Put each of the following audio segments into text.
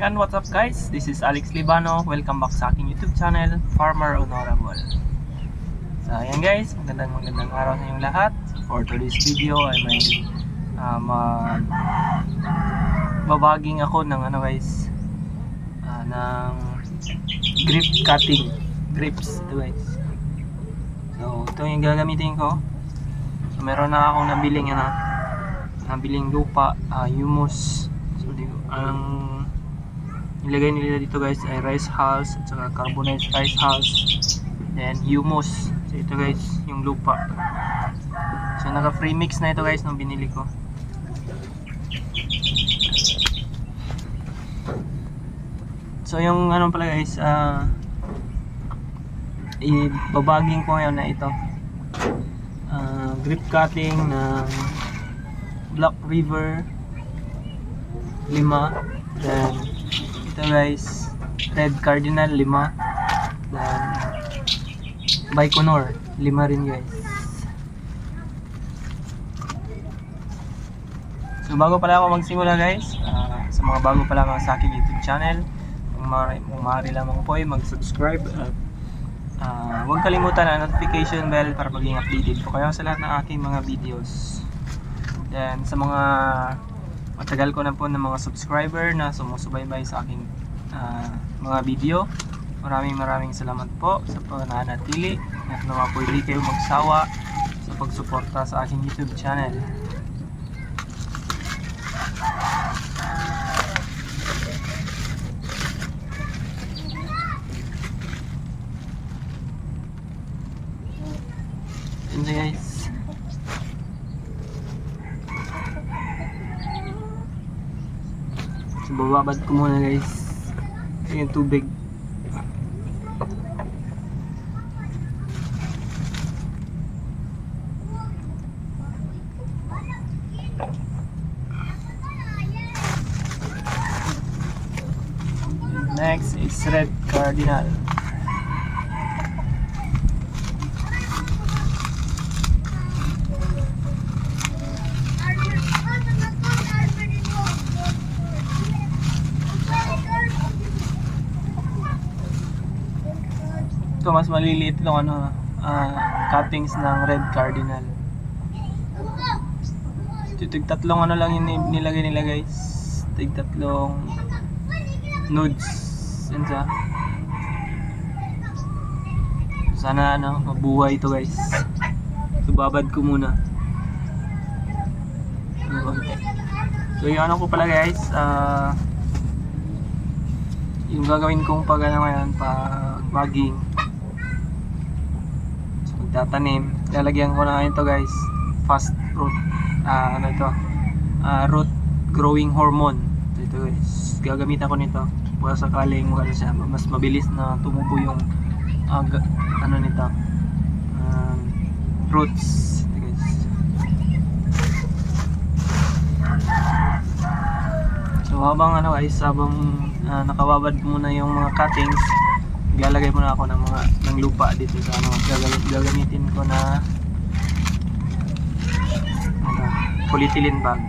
And what's up guys? This is Alex Libano. Welcome back sa aking YouTube channel, Farmer Honorable. So ayan guys, magandang araw sa inyong lahat. For today's video ay may babaging ako ng ng grape cutting grapes ito guys. So ito yung gagamitin ko. So, meron na akong nabiling lupa, humus. So ang nilagay nila dito guys ay rice hulls at saka carbonized rice hulls, then humus. So ito guys yung lupa. So naka free mix na ito guys nung binili ko. So yung pala guys, ibabaging ko ngayon na ito, grape cutting ng Black River 5, then ito guys Red Cardinal 5, then Baikonur 5 rin guys. So bago pala ako magsimula guys, sa mga bago pa lamang sa aking YouTube channel, kung maaari lamang po ay mag-subscribe at huwag kalimutan ang notification bell para maging updated po kayo sa lahat ng aking mga videos. Then sa mga matagal ko na po ng mga subscriber na sumusubaybay sa aking mga video, maraming salamat po sa pananatili at naman po hindi kayo magsawa sa pagsuporta sa aking YouTube channel. Hindi guys, so bababad ko muna guys yung tubig. Next is Red Cardinal. Ito mas maliliit lang cuttings ng Red Cardinal. Tig-tatlong lang yung nilagay nila guys. Tig-tatlong nodes. Yan siya. Sana mabuhay ito guys. So babad ko muna. So yung ko pala guys, yung gagawin kong ngayon, bagging, so magtatanim, lalagyan ko na ito guys, fast root, root growing hormone. So ito guys, gagamitan ko nito para sakaling mas mabilis na tumubo yung nito, roots. Ito guys. So habang nakababad muna yung mga cuttings, maglalagay muna ako ng lupa dito sa gagamitin ko na polyethylene bag.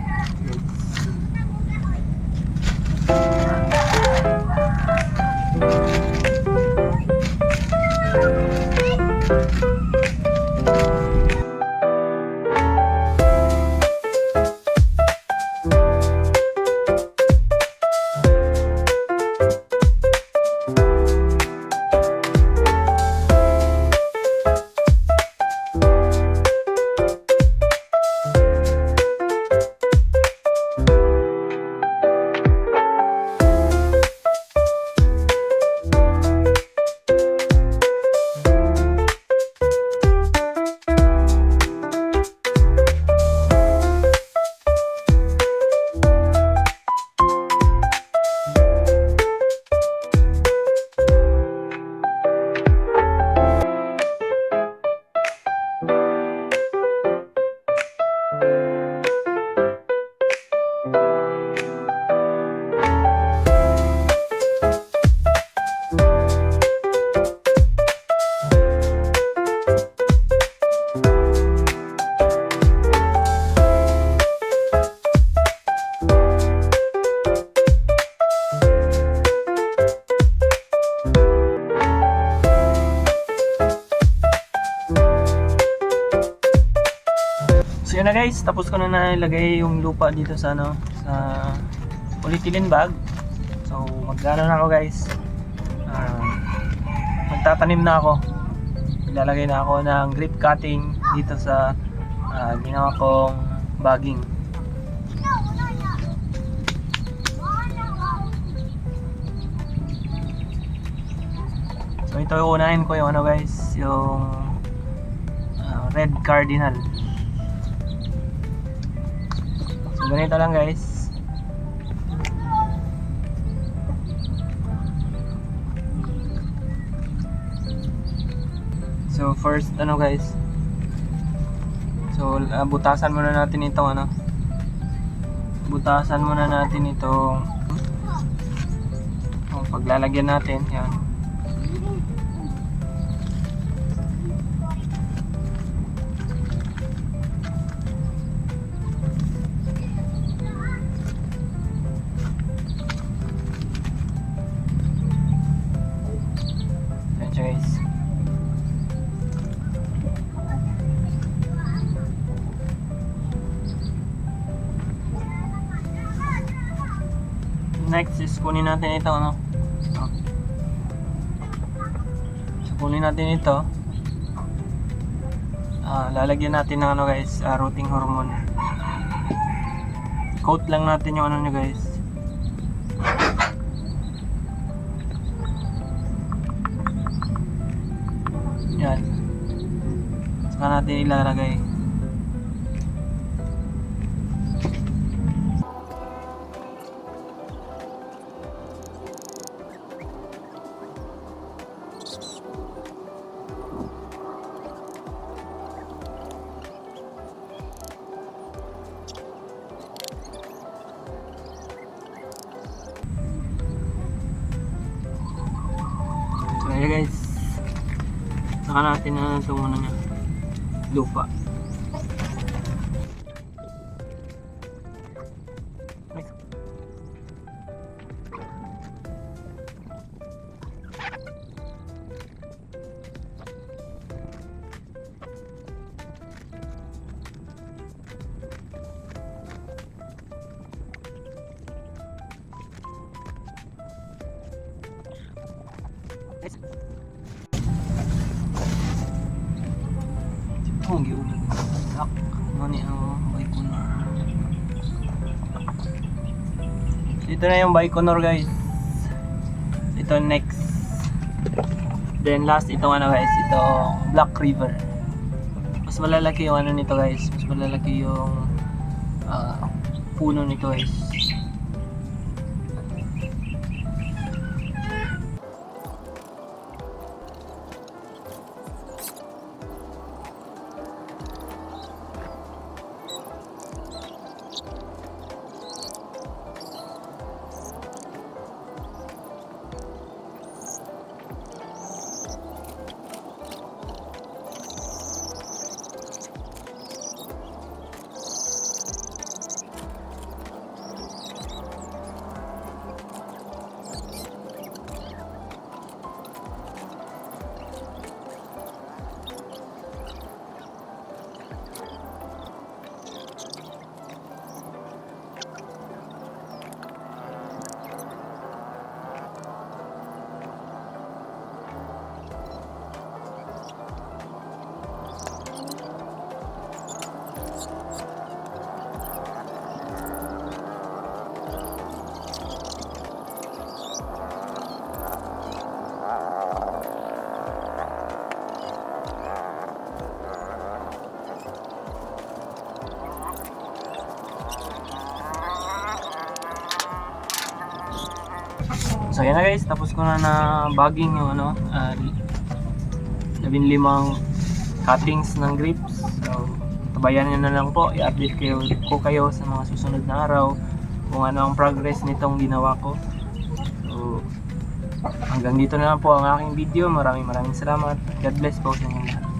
yun na guys, tapos ko na nilagay yung lupa dito sa ano, sa polyethylene bag. So magano na ako guys, magtatanim na ako. Ilalagay na ako ng grip cutting dito sa ginawa kong bagging. So ito yung unahin ko yung ano guys, yung red cardinal. So ganito lang guys. So first ano guys, so butasan muna natin itong ano, butasan muna natin itong paglalagyan natin yan. Guys, next is kunin natin ito ano. So kunin natin ito, lalagyan natin ng ano guys, rooting hormone. Coat lang natin yung ano nyo guys. Yan. Saka natin ilalagay. So ayan guys, saka natin na itong ano niya, lupa. Ang giulan tak ngani ang Baikonur. Ito na yung Baikonur guys. Ito next. Then last itong ano guys, ito Black River. Mas malalaki yung ano nito guys, mas malalaki yung puno nito guys. So yan na guys, tapos ko na bagging yung ano, 15 cuttings ng grips. So tabayan nyo na lang po, i-update ko kayo sa mga susunod na araw kung ano ang progress nitong ginawa ko. So hanggang dito na lang po ang aking video. Maraming salamat. God bless po sa inyo lahat.